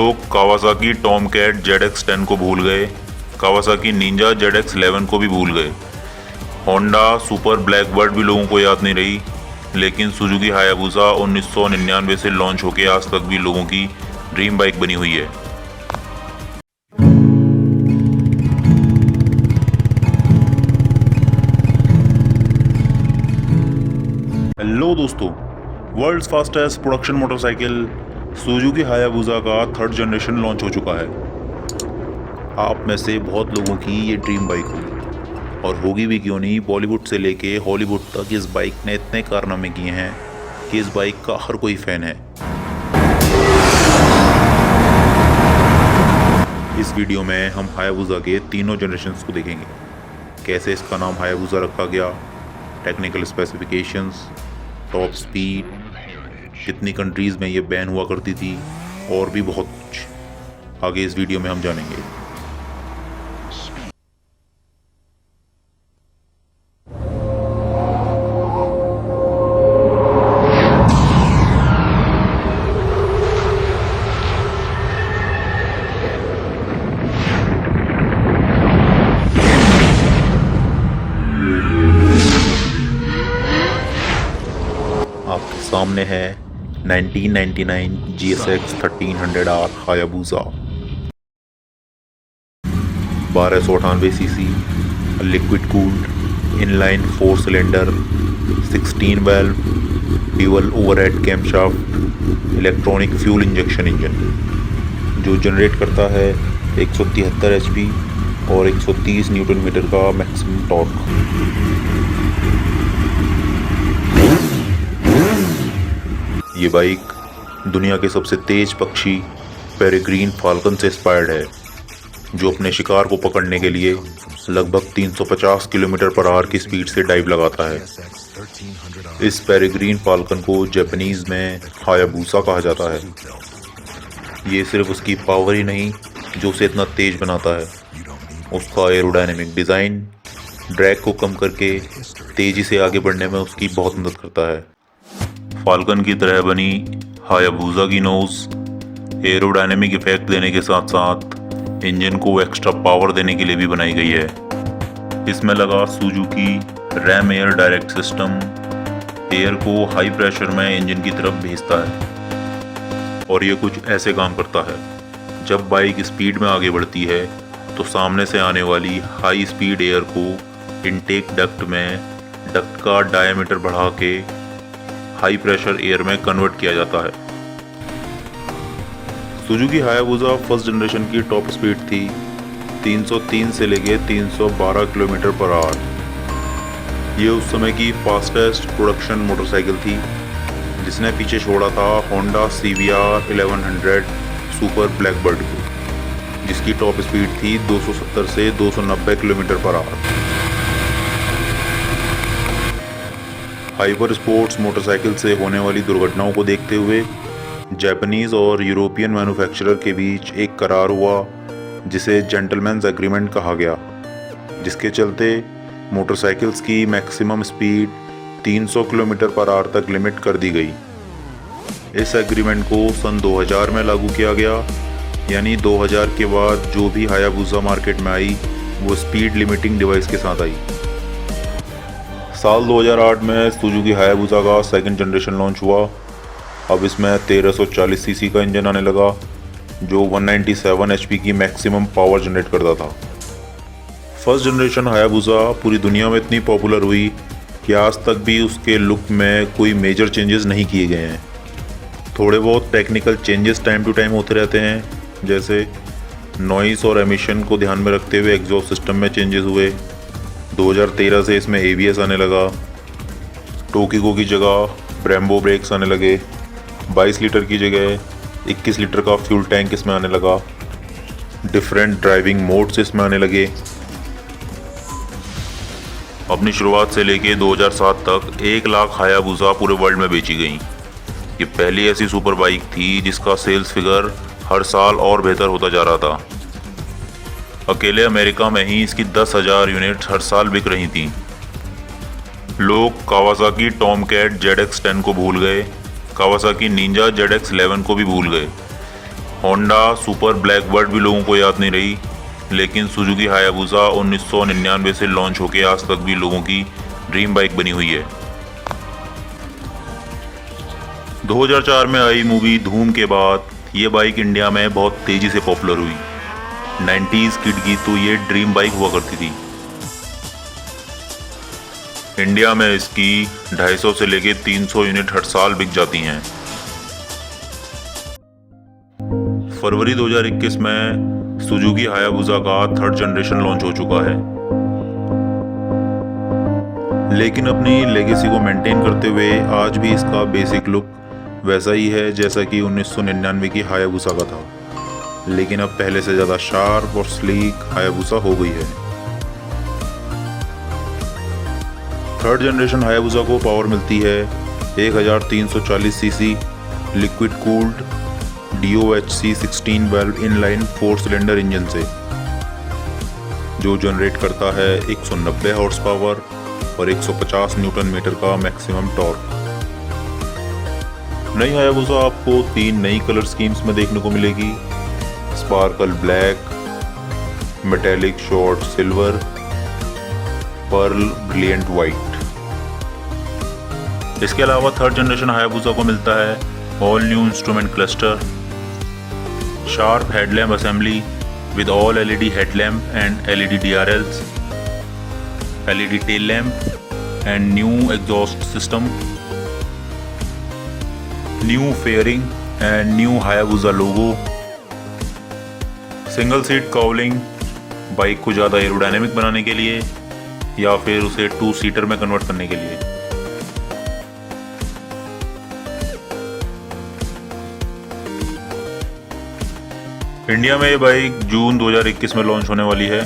लोग Kawasaki Tomcat ZX10 को भूल गए, कावासाकी निंजा ZX11 को भी भूल गए, होंडा सुपर ब्लैकबर्ड भी लोगों को याद नहीं रही, लेकिन सुजुकी हायाबुसा 1999 से लॉन्च होकर आज तक भी लोगों की ड्रीम बाइक बनी हुई है। हेलो दोस्तों, world's fastest production motorcycle Suzuki Hayabusa का 3rd जनरेशन लॉन्च हो चुका है। आप में से बहुत लोगों की ये ड्रीम बाइक होगी, और होगी भी क्यों नहीं। बॉलीवुड से लेके हॉलीवुड तक इस बाइक ने इतने कारनामे किए हैं कि इस बाइक का हर कोई फ़ैन है। इस वीडियो में हम हायाबुसा के तीनों जनरेशन्स को देखेंगे, कैसे इसका नाम हायाबुसा रखा गया, टेक्निकल स्पेसिफिकेशंस, टॉप स्पीड, कितनी कंट्रीज़ में ये बैन हुआ करती थी, और भी बहुत कुछ आगे इस वीडियो में हम जानेंगे। आपके सामने है 1999 GSX 1300R Hayabusa 1298 CC, liquid cooled inline 4 cylinder 16 valve dual overhead camshaft electronic fuel injection engine, जो जनरेट करता है 173 HP और 130 न्यूटन मीटर का मैक्सिमम टॉर्क। ये बाइक दुनिया के सबसे तेज पक्षी पेरेग्रीन फाल्कन से इंस्पायर्ड है, जो अपने शिकार को पकड़ने के लिए लगभग 350 किलोमीटर पर आवर की स्पीड से डाइव लगाता है। इस पेरेग्रीन फाल्कन को जापानीज में हायाबुसा कहा जाता है। ये सिर्फ उसकी पावर ही नहीं जो उसे इतना तेज बनाता है, उसका एरोडायनेमिक डिज़ाइन ड्रैग को कम करके तेज़ी से आगे बढ़ने में उसकी बहुत मदद करता है। फाल्कन की तरह बनी हायाबुसा की नोज़ एरोडायनेमिक इफेक्ट देने के साथ साथ इंजन को एक्स्ट्रा पावर देने के लिए भी बनाई गई है। इसमें लगा Suzuki RAM air direct system air को हाई प्रेशर में इंजन की तरफ भेजता है, और ये कुछ ऐसे काम करता है। जब बाइक स्पीड में आगे बढ़ती है तो सामने से आने वाली हाई स्पीड एयर को इनटेक डक्ट में डक्ट का डायमीटर बढ़ा के हाई प्रेशर एयर में कन्वर्ट किया जाता है। सुजुकी हायाबुसा 1st जनरेशन की टॉप स्पीड थी 303 से लेके 312 किलोमीटर पर आवर। ये उस समय की फास्टेस्ट प्रोडक्शन मोटरसाइकिल थी, जिसने पीछे छोड़ा था होंडा CBR 1100 सुपर ब्लैकबर्ड को, जिसकी टॉप स्पीड थी 270 से 290 kilometre per hour. Hyper sports motorcycle से होने वाली दुर्घटनाओं को देखते हुए जापानीज़ और यूरोपियन मैन्युफैक्चरर के बीच एक करार हुआ, जिसे जेंटलमैन्स एग्रीमेंट कहा गया, जिसके चलते मोटरसाइकिल्स की maximum speed 300 kilometre per hour तक लिमिट कर दी गई। इस एग्रीमेंट को सन 2000 में लागू किया गया, यानी 2000 के बाद जो भी हायाबुसा मार्केट में आई वो स्पीड लिमिटिंग डिवाइस के साथ आई। साल 2008 में सुजुकी हायाबुसा का 2nd जनरेशन लॉन्च हुआ। अब इसमें 1340 सीसी का इंजन आने लगा, जो 197 HP की मैक्सिमम पावर जनरेट करता था। 1st जनरेशन हायाबुसा पूरी दुनिया में इतनी पॉपुलर हुई कि आज तक भी उसके लुक में कोई मेजर चेंजेस नहीं किए गए हैं। थोड़े बहुत technical changes time to time होते रहते हैं, जैसे नॉइस और एमिशन को ध्यान में रखते हुए एग्जॉस्ट सिस्टम में चेंजेस हुए। 2013 से इसमें ABS आने लगा, टोकिगो की जगह ब्रेम्बो ब्रेक्स आने लगे, 22 लीटर की जगह 21 लीटर का फ्यूल टैंक इसमें आने लगा, डिफरेंट ड्राइविंग मोड्स इसमें आने लगे। अपनी शुरुआत से लेके 2007 तक 1 लाख हायाबुसा पूरे वर्ल्ड में बेची गई। ये पहली ऐसी सुपर बाइक थी जिसका सेल्स फिगर हर साल और बेहतर होता जा रहा था। अकेले अमेरिका में ही इसकी 10,000 यूनिट्स हर साल बिक रही थीं। लोग कावासाकी टॉमकैट ZX10 को भूल गए, कावासाकी निंजा ZX11 को भी भूल गए, होंडा सुपर ब्लैकबर्ड भी लोगों को याद नहीं रही, लेकिन सुजुकी हायाबुसा 1999 से लॉन्च होकर आज तक भी लोगों की ड्रीम बाइक बनी हुई है। 2004 में आई मूवी धूम के बाद ये बाइक इंडिया में बहुत तेज़ी से पॉपुलर हुई। 90s किड की तो ये ड्रीम बाइक हुआ करती थी। इंडिया में इसकी 250 से लेके 300 यूनिट हर साल बिक जाती हैं। फरवरी 2021 में सुजुकी हायाबुसा का 3rd जनरेशन लॉन्च हो चुका है, लेकिन अपनी लेगेसी को मेंटेन करते हुए आज भी इसका बेसिक लुक वैसा ही है जैसा कि 1999 की हायाबुसा का था, लेकिन अब पहले से ज़्यादा शार्प और स्लीक हायाबुसा हो गई है। 3rd जनरेशन हायाबुसा को पावर मिलती है 1340 CC liquid cooled DOHC 16 valve inline 4 cylinder engine से, जो जनरेट करता है 190 हॉर्स पावर और 150 न्यूटन मीटर का मैक्सिमम टॉर्क। नई हायाबुसा आपको 3 नई कलर स्कीम्स में देखने को मिलेगी: sparkle black, metallic short silver, pearl brilliant white. इसके अलावा 3rd जनरेशन हायाबुसा को मिलता है all new instrument cluster, sharp headlamp assembly with all LED headlamp and LED DRLs, LED tail lamp and new exhaust system, new fairing and new Hayabusa logo, single seat cowling bike को ज़्यादा aerodynamic बनाने के लिए या फिर उसे 2 seater में convert करने के लिए। इंडिया में ये बाइक जून 2021 में लॉन्च होने वाली है।